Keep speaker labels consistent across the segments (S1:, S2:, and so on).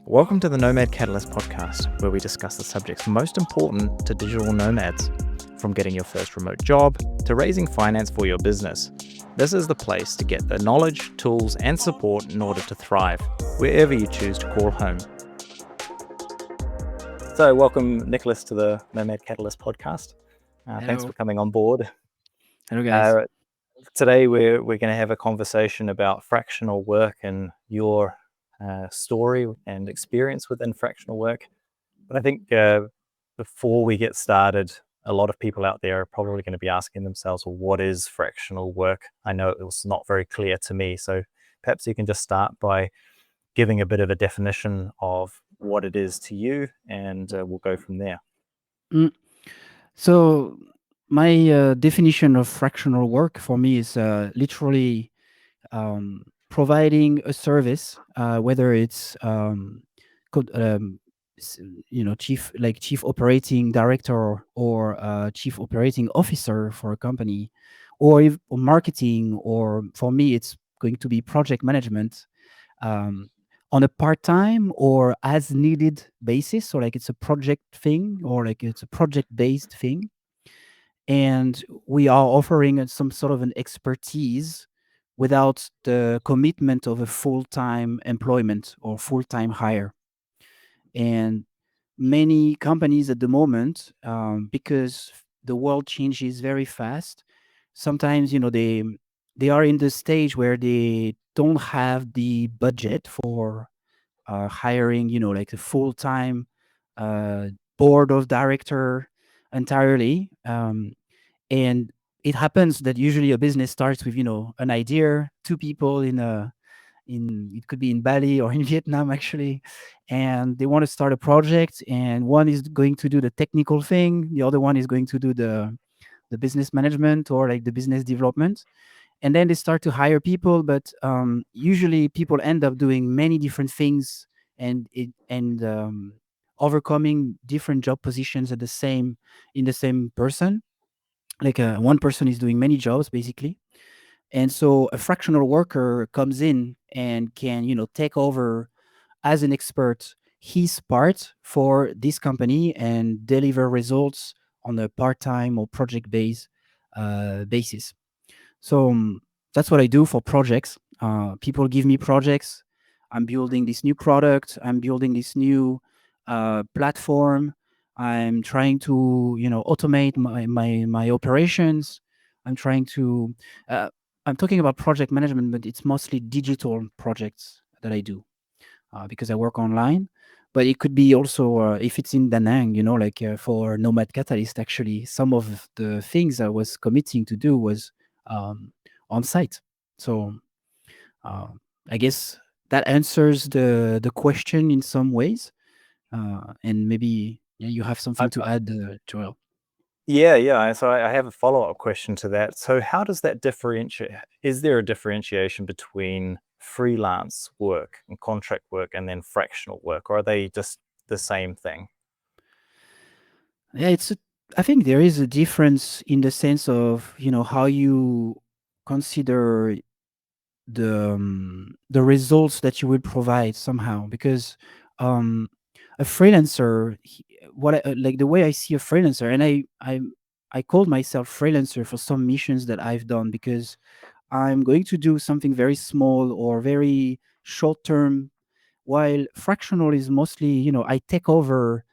S1: Welcome to the Nomad Catalyst podcast, where we discuss the subjects most important to digital nomads, from getting your first remote job to raising finance for your business. This is the place to get the knowledge, tools, and support in order to thrive, wherever you choose to call home. So, welcome, Nicolas, to the Nomad Catalyst podcast. Thanks for coming on board.
S2: Hello, guys.
S1: Today, we're going to have a conversation about fractional work and your story and experience within fractional work. But I think before we get started, a lot of people out there are probably going to be asking themselves, well, what is fractional work? I know it was not very clear to me. So perhaps you can just start by giving a bit of a definition of what it is to you, and we'll go from there.
S2: So my definition of fractional work for me is literally providing a service, whether it's chief operating director or chief operating officer for a company, or marketing, or for me it's going to be project management. On a part-time or as needed basis, so like it's a project thing or like it's a project-based thing, and we are offering some sort of an expertise without the commitment of a full-time employment or full-time hire. And many companies at the moment, because the world changes very fast, sometimes they are in the stage where they don't have the budget for hiring, like a full-time board of director entirely. And it happens that usually a business starts with, an idea, two people it could be in Bali or in Vietnam actually, and they want to start a project, and one is going to do the technical thing, the other one is going to do the business management or like the business development. And then they start to hire people, but usually people end up doing many different things, and overcoming different job positions in the same person. Like one person is doing many jobs basically, and so a fractional worker comes in and can take over as an expert his part for this company and deliver results on a part-time or project-based basis. So that's what I do for projects. People give me projects. I'm building this new product. I'm building this new platform. I'm trying to, automate my operations. I'm trying to. Uh, I'm talking about project management, but it's mostly digital projects that I do because I work online. But it could be also if it's in Da Nang, like for Nomad Catalyst. Actually, some of the things I was committing to do was um, on site. So uh, I guess that answers the question in some ways, and maybe you have something to add, Joel.
S1: Yeah. So I have a follow-up question to that. So how does that differentiate? Is there a differentiation between freelance work and contract work and then fractional work, or are they just the same thing?
S2: Yeah, I think there is a difference in the sense of how you consider the results that you will provide somehow, because um a freelancer, like the way I see a freelancer, and I called myself freelancer for some missions that I've done, because I'm going to do something very small or very short term, while fractional is mostly, I take over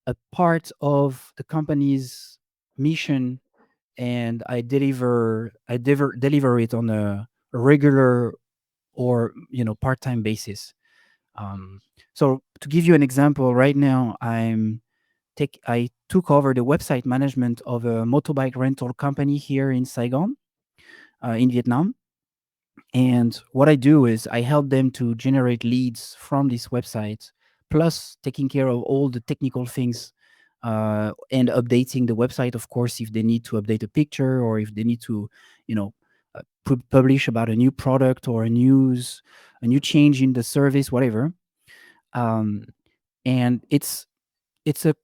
S2: a part of the company's mission, and I deliver it on a regular or part-time basis. So to give you an example, right now I took over the website management of a motorbike rental company here in Saigon, in Vietnam. And what I do is I help them to generate leads from this website, plus taking care of all the technical things, and updating the website, of course, if they need to update a picture, or if they need to, you know, publish about a new product or a new change in the service, whatever. Um, and it's a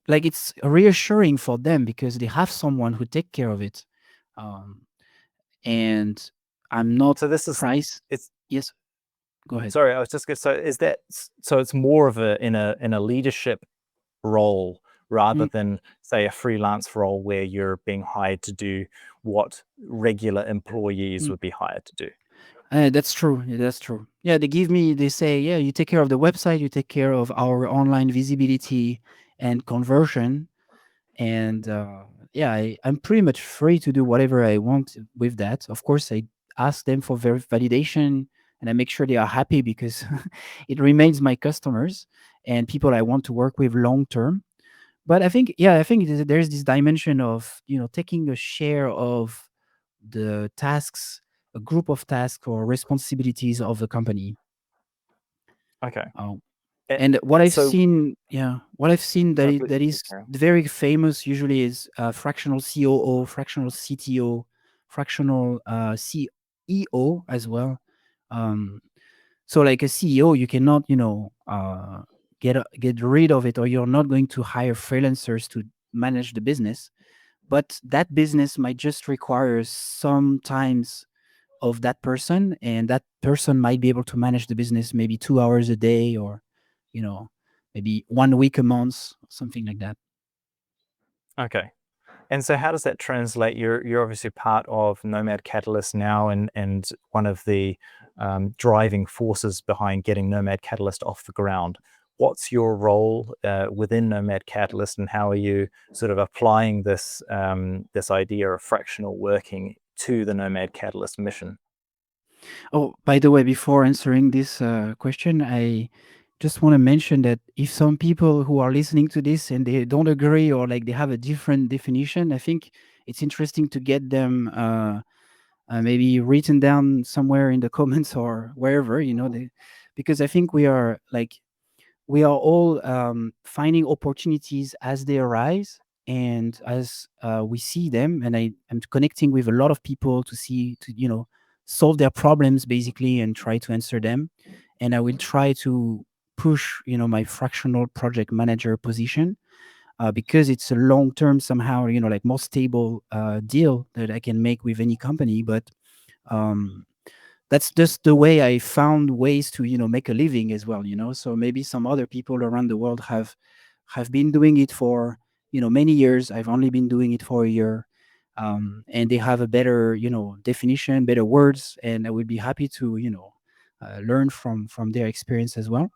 S2: it's reassuring for them because they have someone who take care of it. Um, and I'm not
S1: So this is
S2: price.
S1: it's
S2: Yes. Go ahead.
S1: Sorry, I was just going. So is that so? It's more of a in a leadership role rather
S2: Mm,
S1: than say a freelance role where you're being hired to do what regular employees
S2: mm.
S1: would be hired to do.
S2: That's true. Yeah, that's true. Yeah, they give me. They say, yeah, you take care of the website, you take care of our online visibility and conversion, and yeah, I'm pretty much free to do whatever I want with that. Of course, I ask them for validation, and I make sure they are happy because it remains my customers and people I want to work with long term. But I think, yeah, I think there's this dimension of taking a share of the tasks, a group of tasks or responsibilities of the company.
S1: Okay.
S2: Uh,
S1: Eh,
S2: And what I've
S1: so
S2: seen, yeah, what I've seen
S1: no,
S2: that
S1: please
S2: is
S1: carry on.
S2: very famous usually is fractional COO, fractional CTO, fractional CEO as well. Um, so like a CEO, you cannot, get rid of it, or you're not going to hire freelancers to manage the business. But that business might just require sometimes of that person, and that person might be able to manage the business maybe 2 hours a day, or you know maybe 1 week a month, something like that.
S1: Okay. And so how does that translate? You're obviously part of Nomad Catalyst now, and one of the driving forces behind getting Nomad Catalyst off the ground. What's your role within Nomad Catalyst, and how are you sort of applying this idea of fractional working to the Nomad Catalyst mission?
S2: Oh, by the way, before answering this question, I just want to mention that if some people who are listening to this and they don't agree, or like they have a different definition, I think it's interesting to get them maybe written down somewhere in the comments or wherever, because I think we are all finding opportunities as they arise and as we see them. And I'm connecting with a lot of people to see, to solve their problems basically, and try to answer them. And I will try to push my fractional project manager position, because it's a long term, somehow, like more stable deal that I can make with any company. But um, that's just the way I found ways to make a living as well. So maybe some other people around the world have been doing it for many years. I've only been doing it for a year, and they have a better definition, better words, and I would be happy to learn from their experience as well.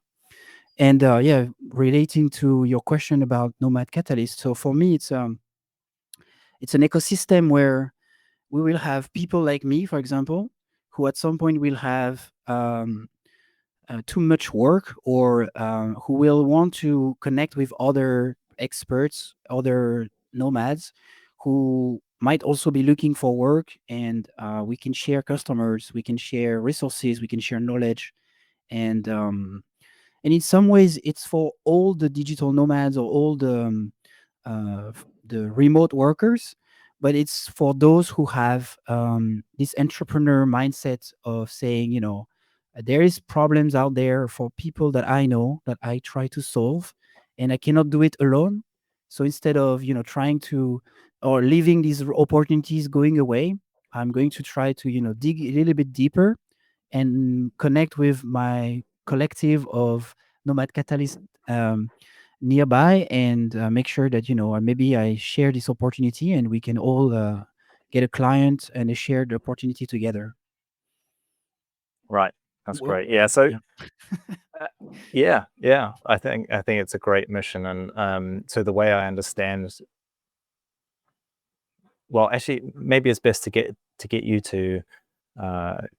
S2: And yeah, relating to your question about Nomad Catalyst, so for me it's an ecosystem where we will have people like me, for example, who at some point will have too much work, or who will want to connect with other experts, other nomads who might also be looking for work. And we can share customers, we can share resources, we can share knowledge. And in some ways it's for all the digital nomads, or all the remote workers, but it's for those who have this entrepreneur mindset of saying, there is problems out there for people that I know, that I try to solve, and I cannot do it alone. So instead of trying to, or leaving these opportunities going away, I'm going to try to dig a little bit deeper and connect with my collective of Nomad Catalyst um, nearby, and make sure that maybe I share this opportunity, and we can all get a client and a shared opportunity together.
S1: Right. That's
S2: Well,
S1: great. Yeah. So
S2: yeah.
S1: uh, yeah. I think it's a great mission, and so the way I understand, well, actually, maybe it's best to get you to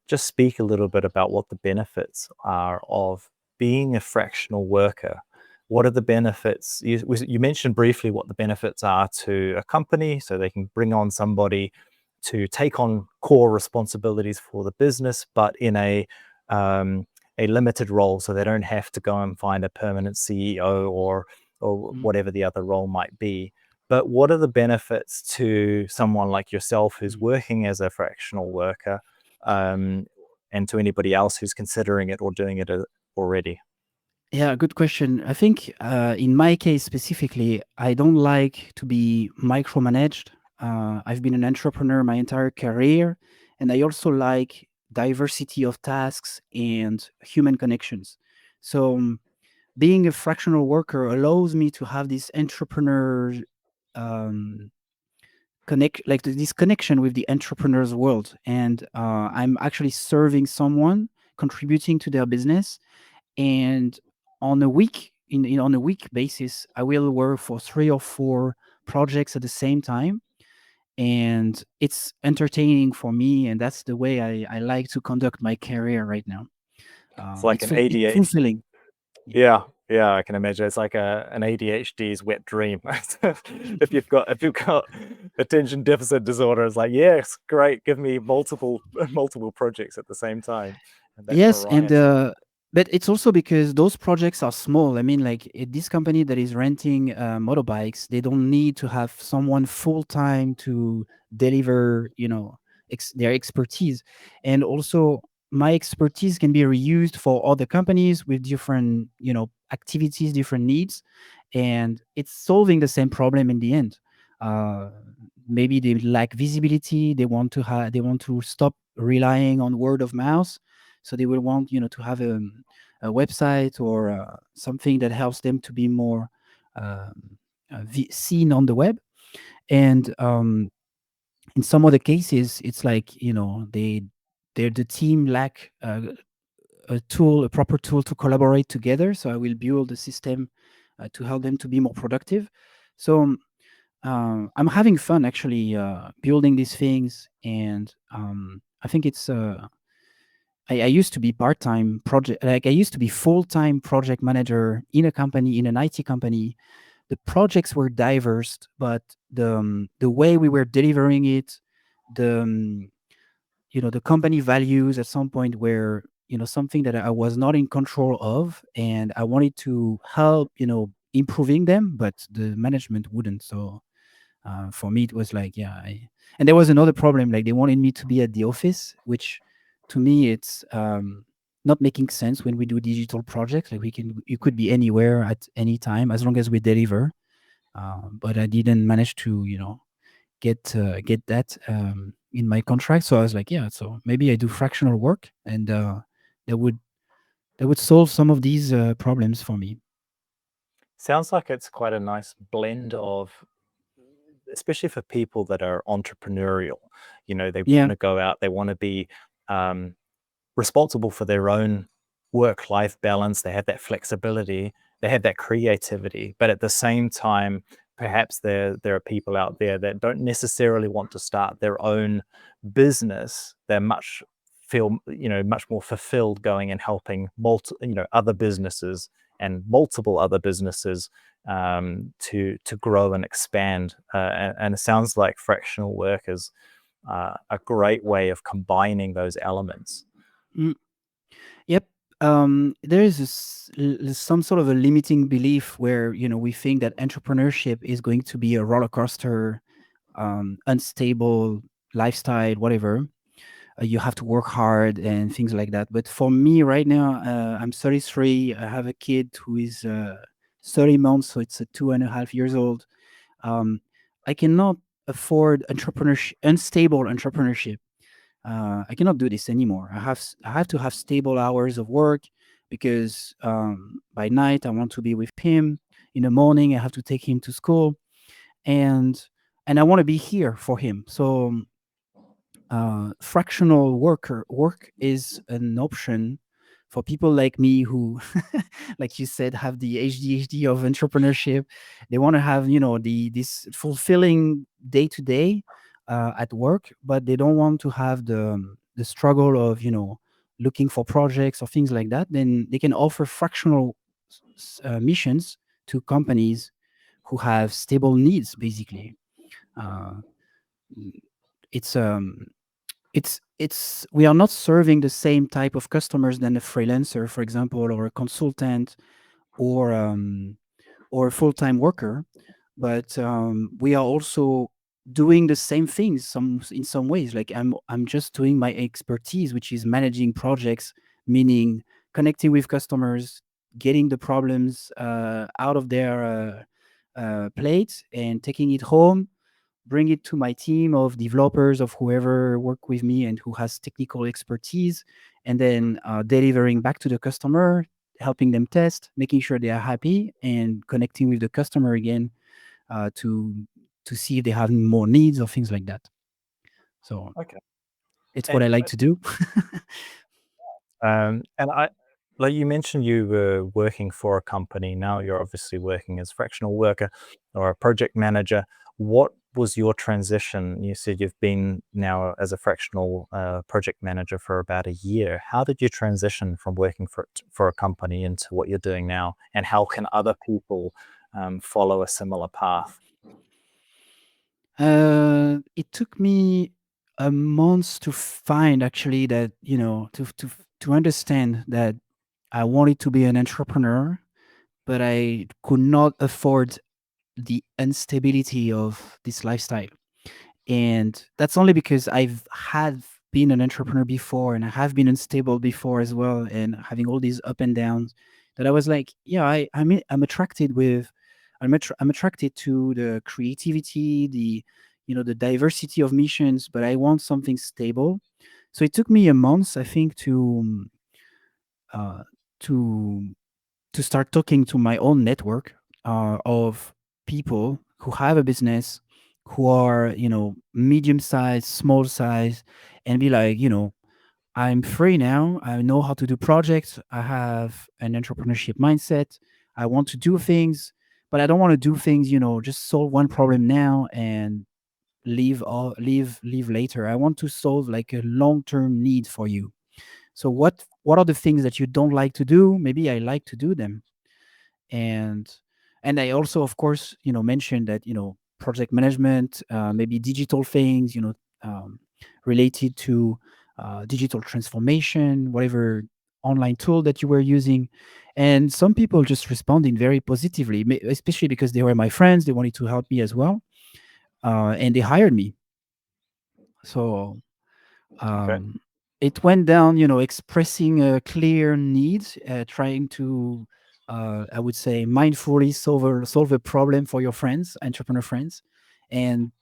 S1: just speak a little bit about what the benefits are of being a fractional worker. What are the benefits? You mentioned briefly what the benefits are to a company, so they can bring on somebody to take on core responsibilities for the business, but in a limited role, so they don't have to go and find a permanent CEO or
S2: Mm,
S1: whatever the other role might be. But what are the benefits to someone like yourself who's
S2: mm.
S1: working as a fractional worker, um, and to anybody else who's considering it or doing it already?
S2: Yeah, good question. I think in my case specifically, I don't like to be micromanaged. I've been an entrepreneur my entire career, and I also like diversity of tasks and human connections. So being a fractional worker allows me to have this entrepreneur um, this connection with the entrepreneur's world, and I'm actually serving someone, contributing to their business, and on a week basis, I will work for 3 or 4 projects at the same time, and it's entertaining for me, and that's the way I like to conduct my career right now.
S1: It's like an
S2: It's
S1: ADHD.
S2: fulfilling. Yeah.
S1: Yeah, yeah, I can imagine. It's like an ADHD's wet dream. If you've got attention deficit disorder, it's like, yes, great, give me multiple projects at the same time, and that
S2: Yes, and
S1: variety.
S2: but it's also because those projects are small. I mean, like this company that is renting motorbikes, they don't need to have someone full time to deliver, their expertise. And also, my expertise can be reused for other companies with different, activities, different needs, and it's solving the same problem in the end. Uh, Maybe they lack visibility. They want to stop relying on word of mouth, so they will want to have a website or something that helps them to be more seen on the web. And in some other cases, it's like the team lack a proper tool to collaborate together. So I will build a system to help them to be more productive. So I'm having fun actually building these things, and I think it's I used to be part-time project, like I used to be full-time project manager in a company, in an IT company. The projects were diverse, but the way we were delivering it, the the company values at some point were something that I was not in control of, and I wanted to help improving them, but the management wouldn't. So for me it was like, yeah, and there was another problem, like they wanted me to be at the office, which to me it's not making sense when we do digital projects. Like you could be anywhere at any time as long as we deliver. But I didn't manage to get that in my contract, so I was like, yeah, so maybe I do fractional work, and that would that would solve some of these problems for me.
S1: Sounds like it's quite a nice blend of, especially for people that are entrepreneurial. They
S2: Yeah.
S1: want to go out, they want to be um, responsible for their own work-life balance. They have that flexibility, they have that creativity, but at the same time, perhaps there are people out there that don't necessarily want to start their own business. They're much more fulfilled going and helping other businesses and multiple other businesses to grow and expand. And it sounds like fractional work is a great way of combining those elements.
S2: Mm. Yep. There is some sort of a limiting belief where we think that entrepreneurship is going to be a roller coaster, unstable lifestyle, whatever. You have to work hard and things like that. But for me right now, I'm 33. I have a kid who is 30 months, so it's a 2.5 years old. Um, I cannot afford unstable entrepreneurship. I cannot do this anymore. I have to have stable hours of work, because by night I want to be with him. In the morning I have to take him to school, and I want to be here for him. So fractional work is an option for people like me who, like you said, have the ADHD of entrepreneurship. They want to have this fulfilling day to day at work, but they don't want to have the struggle of looking for projects or things like that. Then they can offer fractional missions to companies who have stable needs, basically. Uh, it's we are not serving the same type of customers than a freelancer, for example, or a consultant, or a full-time worker, but we are also doing the same things in some ways. Like I'm just doing my expertise, which is managing projects, meaning connecting with customers, getting the problems out of their plate and taking it home, bring it to my team of developers, of whoever work with me and who has technical expertise, and then delivering back to the customer, helping them test, making sure they are happy, and connecting with the customer again to see if they have more needs or things like that. So
S1: Okay.
S2: it's what
S1: And
S2: I like to do.
S1: and I, like you mentioned, you were working for a company. Now you're obviously working as a fractional worker or a project manager. What was your transition? You said you've been now as a fractional project manager for about a year. How did you transition from working for a company into what you're doing now? And how can other people follow a similar path?
S2: It took me a month to find actually that, to understand that I wanted to be an entrepreneur, but I could not afford the instability of this lifestyle. And that's only because I've had been an entrepreneur before, and I have been unstable before as well, and having all these up and downs, that I was like, yeah, I'm attracted with, I'm attracted to the creativity, the diversity of missions, but I want something stable. So it took me a month, I think, uh, to start talking to my own network of people who have a business, who are, medium size, small size, and be like, I'm free now. I know how to do projects. I have an entrepreneurship mindset. I want to do things, but I don't want to do things, just solve one problem now and leave later. I want to solve like a long-term need for you. So what are the things that you don't like to do? Maybe I like to do them. And and I also, of course, mentioned that, project management, maybe digital things, related to digital transformation, whatever online tool that you were using. And some people just responding very positively, especially because they were my friends, they wanted to help me as well, and they hired me. So
S1: Okay.
S2: um, it went down, expressing a clear need, trying to, I would say, mindfully solve a problem for your friends, entrepreneur friends, and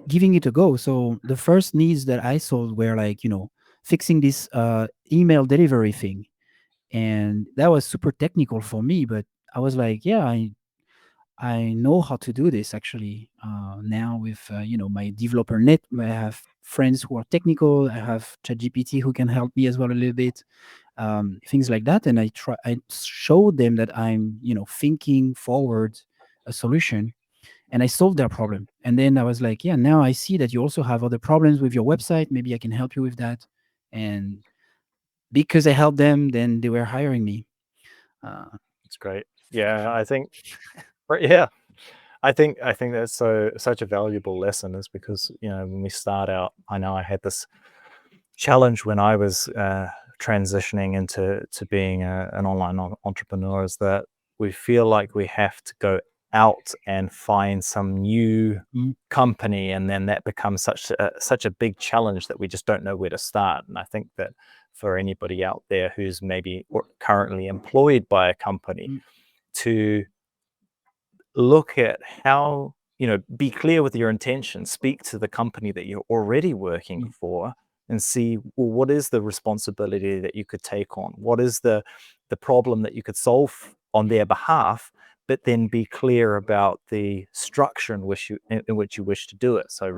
S2: giving it a go. So the first needs that I solved were like, fixing this email delivery thing, and that was super technical for me. But I was like, yeah, I know how to do this actually now with my developer net. I have friends who are technical. I have ChatGPT who can help me as well a little bit, things like that. And I showed them that I'm thinking forward a solution, and I solved their problem. And then I was like, yeah, now I see that you also have other problems with your website. Maybe I can help you with that. And because I helped them, then they were hiring me. Uh,
S1: It's great. Yeah, I think, yeah, I think that's such a valuable lesson, is because, when we start out, I know I had this challenge when I was transitioning into being an online entrepreneur, is that we feel like we have to go out and find some new
S2: mm,
S1: company, and then that becomes such a big challenge that we just don't know where to start. And I think that for anybody out there who's maybe currently employed by a company,
S2: mm,
S1: to look at how, be clear with your intention, speak to the company that you're already working
S2: mm,
S1: for, and see, well, what is the responsibility that you could take on, what is the problem that you could solve on their behalf, but then be clear about the structure in which you wish to do it. So
S2: mm,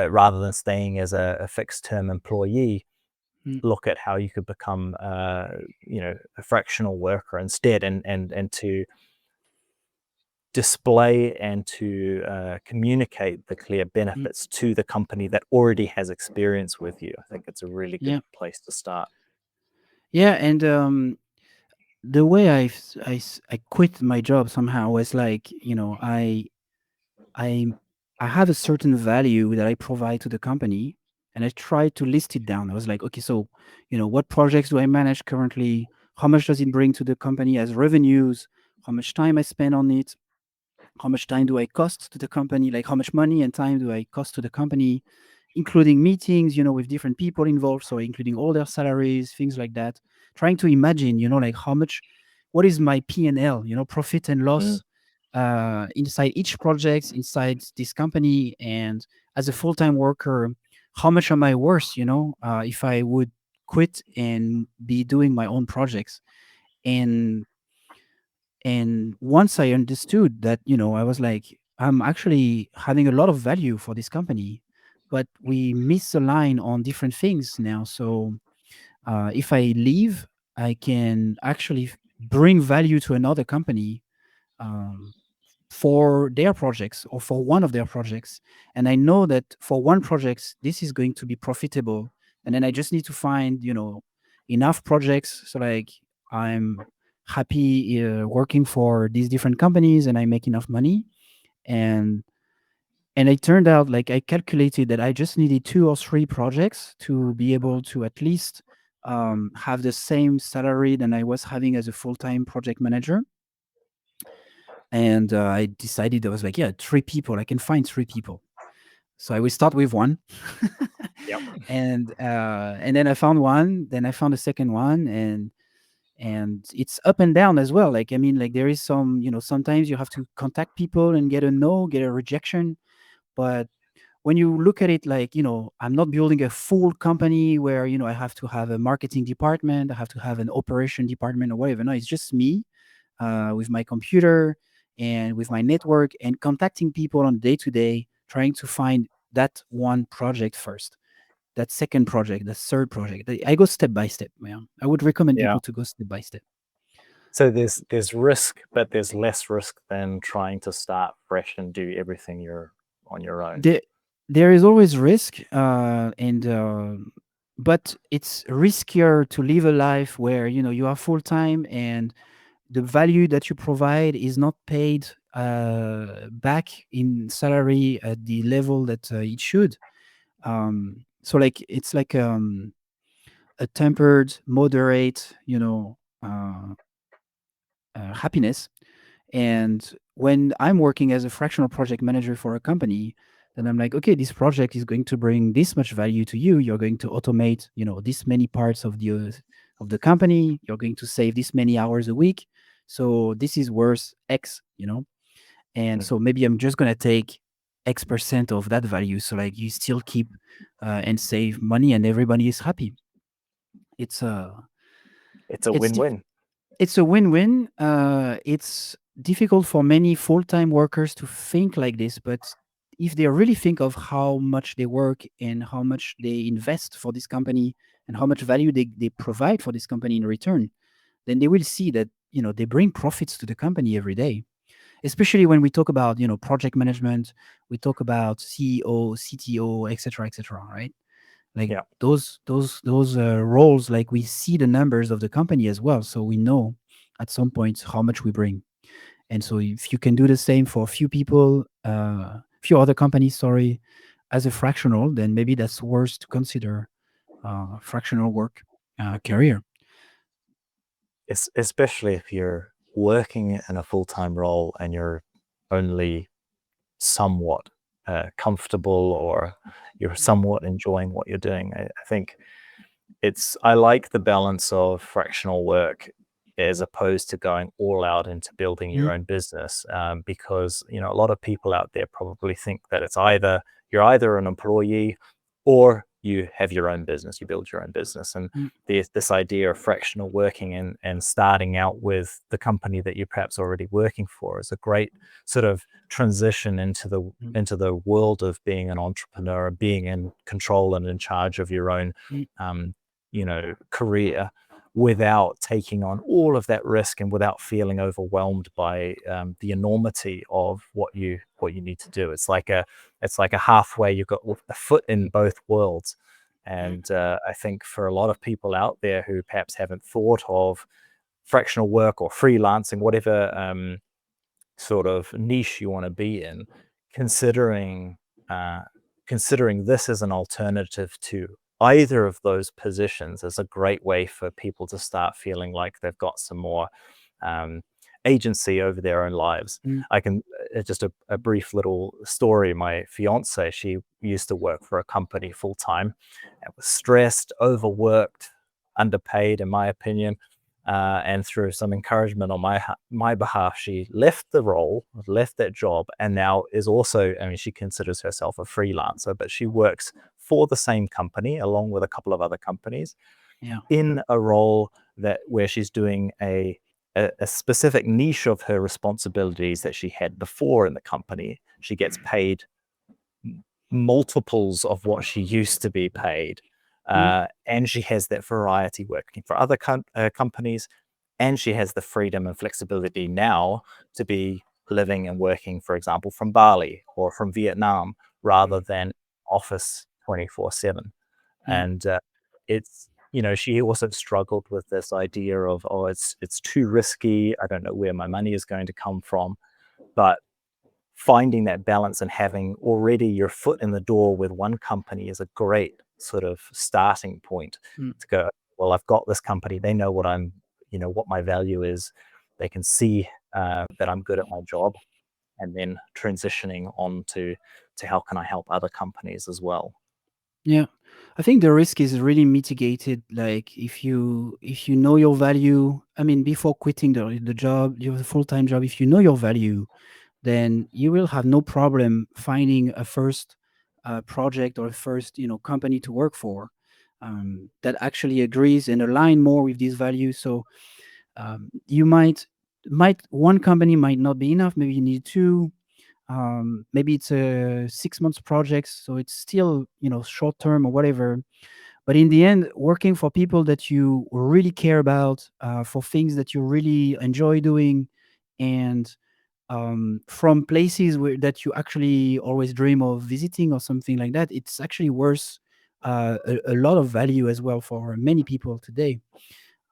S1: rather than staying as a fixed term employee,
S2: mm,
S1: look at how you could become a fractional worker instead, and to display and to communicate the clear
S2: mm.
S1: benefits to the company that already has experience with you. I think it's a really good
S2: Yeah.
S1: place to start.
S2: Yeah. And the way I quit my job somehow was like, I I have a certain value that I provide to the company, and I tried to list it down. I was like, okay, so what projects do I manage currently? How much does it bring to the company as revenues? How much time I spend on it? How much time do I cost to the company? Like how much money and time do I cost to the company, including meetings, with different people involved, so including all their salaries, things like that. Trying to imagine, like how much, what is my P&L, profit and
S1: Mm,
S2: loss, inside each project, inside this company, and as a full-time worker, how much am I worth? If I would quit and be doing my own projects, and once I understood that, I was like, I'm actually having a lot of value for this company, but we misalign on different things now. So if I leave, I can actually bring value to another company, um, for their projects or for one of their projects. And I know that for one project, this is going to be profitable. And then I just need to find, enough projects. So like I'm happy working for these different companies and I make enough money. And it turned out, like, I calculated that I just needed 2 or 3 projects to be able to at least have the same salary than I was having as a full-time project manager. And I decided, I was like, yeah, 3 people, I can find 3 people. So I will start with one.
S1: Yep.
S2: And then I found one, then I found a second one, and it's up and down as well. Like, I mean, like, there is some, sometimes you have to contact people and get a no, get a rejection. But when you look at it, like, I'm not building a full company where, I have to have a marketing department, I have to have an operation department or whatever. No, it's just me, with my computer and with my network, and contacting people on day to day, trying to find that one project first, that second project, the third project. I go step by step. Yeah. I would recommend
S1: Yeah.
S2: people to go step by step.
S1: So there's risk, but there's less risk than trying to start fresh and do everything you're on your own.
S2: There is always risk, and but it's riskier to live a life where, you are full time, and the value that you provide is not paid back in salary at the level that it should. So like, it's like a tempered, moderate, happiness. And when I'm working as a fractional project manager for a company, then I'm like, okay, this project is going to bring this much value to you. You're going to automate, this many parts of the company. You're going to save this many hours a week. So this is worth X. And
S1: Mm.
S2: so maybe I'm just gonna take X% of that value. So like, you still keep and save money, and everybody is happy. It's
S1: It's a
S2: it's
S1: win-win.
S2: it's a win-win. It's difficult for many full-time workers to think like this, but if they really think of how much they work and how much they invest for this company and how much value they provide for this company in return, then they will see that, they bring profits to the company every day. Especially when we talk about, project management, we talk about CEO, CTO, etc., etc., right? Like,
S1: Yeah.
S2: those roles, like, we see the numbers of the company as well, so we know at some point how much we bring. And so if you can do the same for a few people, few other companies, sorry, as a fractional, then maybe that's worth to consider, fractional work career.
S1: Especially if you're working in a full-time role and you're only somewhat comfortable, or you're somewhat enjoying what you're doing. I think I like the balance of fractional work as opposed to going all out into building your
S2: Mm,
S1: own business, because a lot of people out there probably think that you're either an employee or you have your own business, you build your own business. And
S2: mm,
S1: there's this idea of fractional working, and starting out with the company that you're perhaps already working for is a great sort of transition
S2: mm,
S1: into the world of being an entrepreneur, being in control and in charge of your own
S2: mm,
S1: um, career, without taking on all of that risk and without feeling overwhelmed by the enormity of what you need to do. It's like a halfway. You've got a foot in both worlds,
S2: mm,
S1: and I think for a lot of people out there who perhaps haven't thought of fractional work or freelancing, whatever sort of niche you want to be in, considering uh, considering this as an alternative to either of those positions is a great way for people to start feeling like they've got some more um, agency over their own lives.
S2: mm,
S1: I can just a brief little story. My fiance, she used to work for a company full time and was stressed, overworked, underpaid, in my opinion. and through some encouragement on my behalf, she left the role, left that job, and now is also, I mean, she considers herself a freelancer, but she works for the same company along with a couple of other companies
S2: Yeah.
S1: in a role that where she's doing a specific niche of her responsibilities that she had before in the company. She gets paid multiples of what she used to be paid.
S2: Mm,
S1: And she has that variety working for other companies, and she has the freedom and flexibility now to be living and working, for example, from Bali or from Vietnam rather than office 24/7.
S2: yeah.
S1: And it's, she also struggled with this idea of, oh, it's too risky. I don't know where my money is going to come from. But finding that balance and having already your foot in the door with one company is a great sort of starting point
S2: Mm,
S1: to go, well, I've got this company. They know what my value is. They can see that I'm good at my job, and then transitioning on to how can I help other companies as well.
S2: yeah. I think the risk is really mitigated. Like if you know your value, I mean, before quitting the job, your full time job, if you know your value, then you will have no problem finding a first project or a first company to work for that actually agrees and align more with these values. So you might one company might not be enough. Maybe you need two. Maybe it's a 6 months project, so it's still short term or whatever. But in the end, working for people that you really care about, for things that you really enjoy doing, and from places that you actually always dream of visiting or something like that, it's actually worth a lot of value as well for many people today.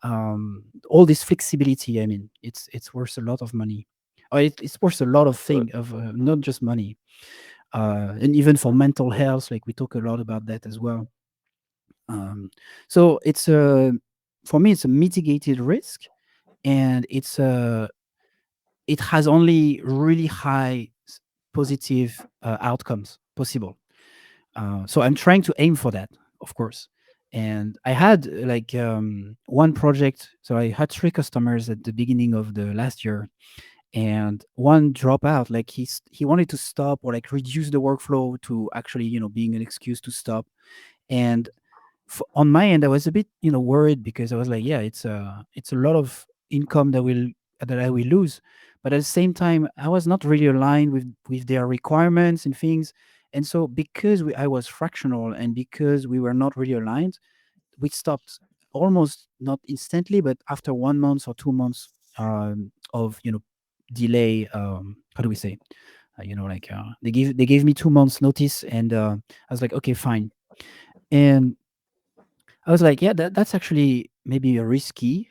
S2: All this flexibility, I mean, it's worth a lot of money. It's worth a lot of
S1: But
S2: thing of not just money, and even for mental health. Like we talk a lot about that as well. Um, so it's a for me, it's a mitigated risk, and it has only really high positive outcomes possible. So I'm trying to aim for that, of course. And I had like one project. So I had three customers at the beginning of the last year, and one drop out. Like he wanted to stop or like reduce the workflow to actually being an excuse to stop. And on my end, I was a bit worried because I was like, yeah, it's a lot of income that I will lose, but at the same time, I was not really aligned with their requirements and things, and so because I was fractional and because we were not really aligned, we stopped almost not instantly, but after 1 month or 2 months of delay. How do we say? Like they gave me 2 months notice, and I was like, okay, fine, and I was like, yeah, that's actually maybe a risky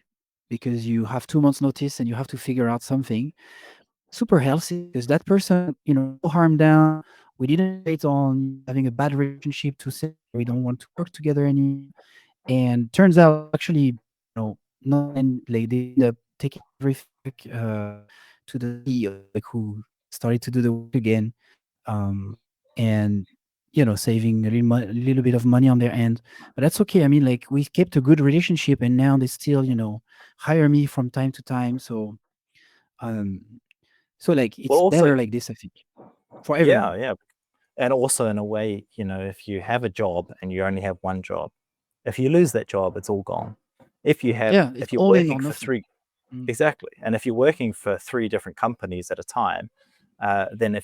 S2: because you have 2 months notice and you have to figure out something super healthy because that person, no harm done. We didn't wait on having a bad relationship to say we don't want to work together anymore. And turns out actually, not and like they end up taking everything back to the CEO, like who started to do the work again, um, and saving a little bit of money on their end. But that's okay. I mean, like we kept a good relationship, and now they still hire me from time to time. Um, so like
S1: well,
S2: it's
S1: also,
S2: better like this, I think, for
S1: yeah,
S2: everyone.
S1: yeah. And also, in a way, if you have a job and you only have one job, if you lose that job, it's all gone.
S2: Yeah, it's
S1: If you're
S2: all in
S1: working
S2: or
S1: for
S2: nothing.
S1: three,
S2: Mm,
S1: exactly, and if you're working for three different companies at a time, then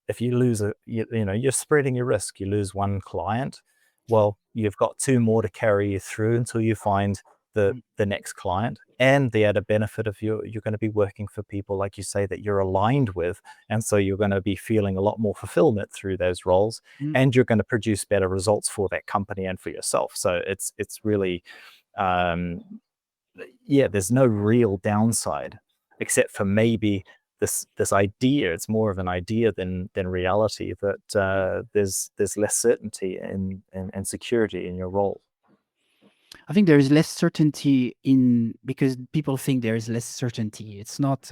S1: if you lose you're spreading your risk. You lose one client, well, you've got two more to carry you through until you find the
S2: mm,
S1: the next client. And the added benefit of you're going to be working for people, like you say, that you're aligned with, and so you're going to be feeling a lot more fulfillment through those roles,
S2: mm.
S1: and you're going to produce better results for that company and for yourself. So it's really, um, yeah, there's no real downside except for maybe this idea. It's more of an idea than reality that there's less certainty and security in your role.
S2: I think there is less certainty in because people think there is less certainty. It's not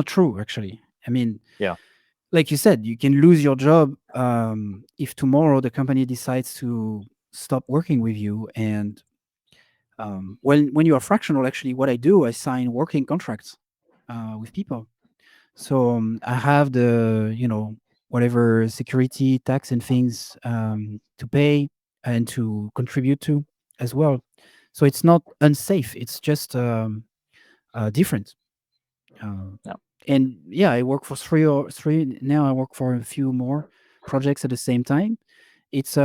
S2: true actually. I mean,
S1: Yeah.
S2: like you said, you can lose your job if tomorrow the company decides to stop working with you, and When you are fractional, actually, what I do, I sign working contracts with people. So I have the, whatever security tax and things to pay and to contribute to as well. So it's not unsafe. It's just different. Uh,
S1: Yeah.
S2: and yeah, I work for three now. I work for a few more projects at the same time. It's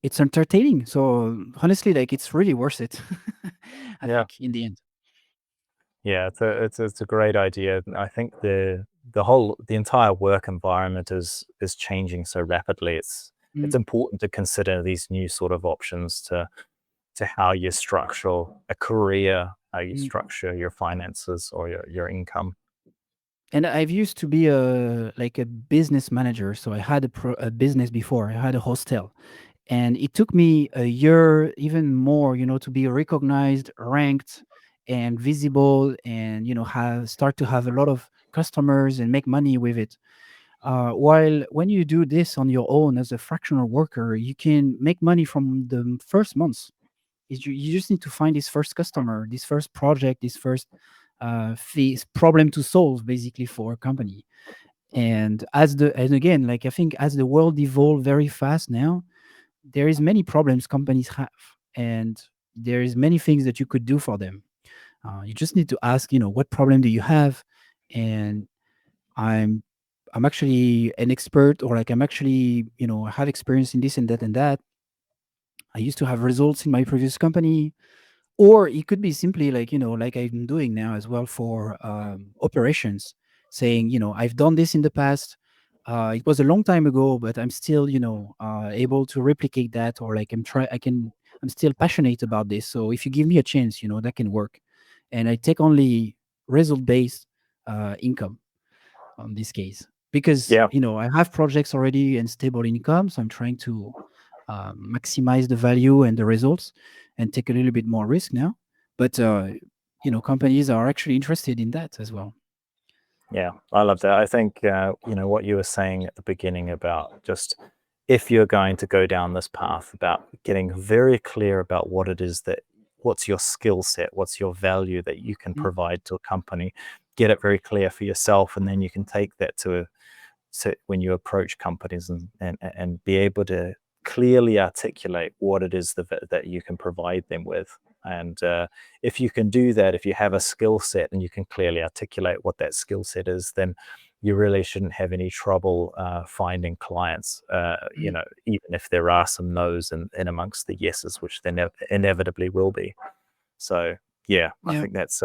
S2: it's entertaining. So honestly, like it's really worth it. I
S1: Yeah.
S2: think in the end.
S1: Yeah, it's a great idea. I think the entire work environment is changing so rapidly. It's
S2: Mm,
S1: important to consider these new sort of options to how you structure a career, how you
S2: mm.
S1: structure your finances or your income.
S2: And I've used to be a business manager. So I had a business before. I had a hostel, and it took me a year, even more, to be recognized, ranked, and visible, and have start to have a lot of customers and make money with it. While when you do this on your own as a fractional worker, you can make money from the first months. You just need to find this first customer, this first project, this first problem to solve, basically, for a company. And again, like I think as the world evolved very fast now, there is many problems companies have, and there is many things that you could do for them. You just need to ask, what problem do you have? And I'm I'm actually an expert, or like I'm actually, I have experience in this and that and that. I used to have results in my previous company. Or it could be simply like, like I'm doing now as well for operations, saying, I've done this in the past. It was a long time ago, but I'm still, able to replicate that, or like I'm still passionate about this. So if you give me a chance, that can work. And I take only result based income on this case, because
S1: Yeah.
S2: I have projects already and stable income, so I'm trying to maximize the value and the results and take a little bit more risk now. But companies are actually interested in that as well.
S1: Yeah, I love that. I think what you were saying at the beginning about just if you're going to go down this path about getting very clear about what it is that what's your skill set, what's your value that you can
S2: Mm,
S1: provide to a company, get it very clear for yourself, and then you can take that to so when you approach companies and be able to clearly articulate what it is that you can provide them with. And if you can do that, if you have a skill set and you can clearly articulate what that skill set is, then you really shouldn't have any trouble finding clients.
S2: mm.
S1: Even if there are some no's in amongst the yeses, which there inevitably will be. So yeah, I
S2: Yeah.
S1: think that's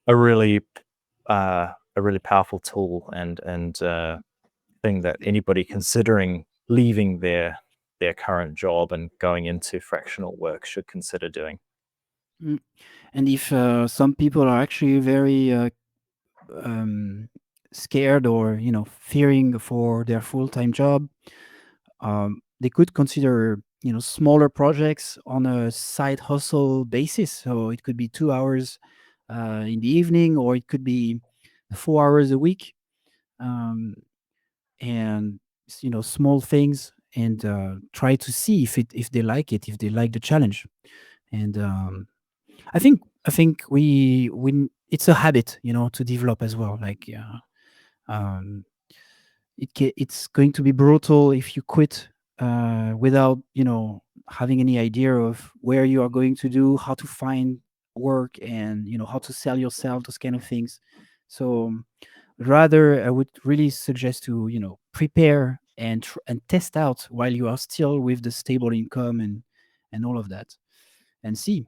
S1: a really a really powerful tool and thing that anybody considering leaving their current job and going into fractional work should consider doing.
S2: Mm. And if some people are actually very um, scared, or fearing for their full-time job, they could consider smaller projects on a side hustle basis. So it could be 2 hours in the evening, or it could be 4 hours a week, um, and small things, and try to see if they like it, if they like the challenge. And I think we it's a habit, to develop as well. Like, um, it's going to be brutal if you quit without having any idea of where you are going to do, how to find work, and how to sell yourself, those kind of things. So rather, I would really suggest to prepare and test out while you are still with the stable income and all of that, and see.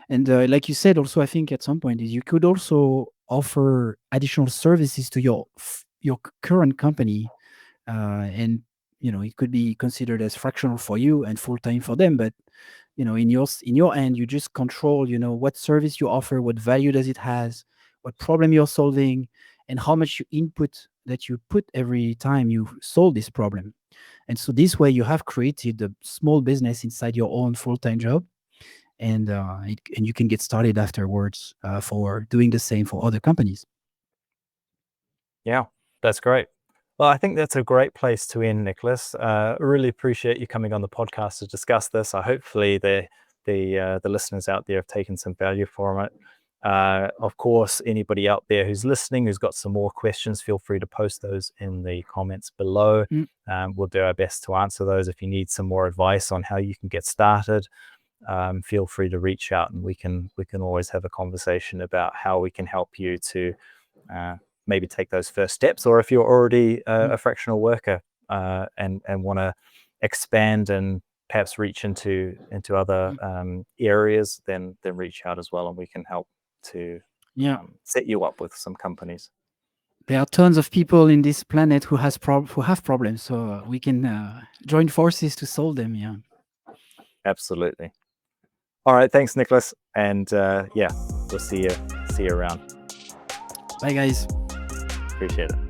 S2: And like you said, also, I think at some point is you could also offer additional services to your current company, and it could be considered as fractional for you and full time for them. But in your end, you just control what service you offer, what value does it has, what problem you're solving, and how much you input that you put every time you solve this problem. And so this way you have created a small business inside your own full-time job, and and you can get started afterwards for doing the same for other companies.
S1: Yeah, that's great. Well, I think that's a great place to end, Nicholas. I really appreciate you coming on the podcast to discuss this. I hopefully the listeners out there have taken some value from it. Of course, anybody out there who's listening, who's got some more questions, feel free to post those in the comments below. We'll do our best to answer those. If you need some more advice on how you can get started, feel free to reach out, and we can always have a conversation about how we can help you to maybe take those first steps. Or if you're already a fractional worker and want to expand and perhaps reach into other areas, then reach out as well, and we can help to set you up with some companies.
S2: There are tons of people in this planet who have problems, so we can join forces to solve them. Yeah,
S1: absolutely. All right, thanks, Nicolas, and yeah, we'll see you around.
S2: Bye, guys.
S1: Appreciate it.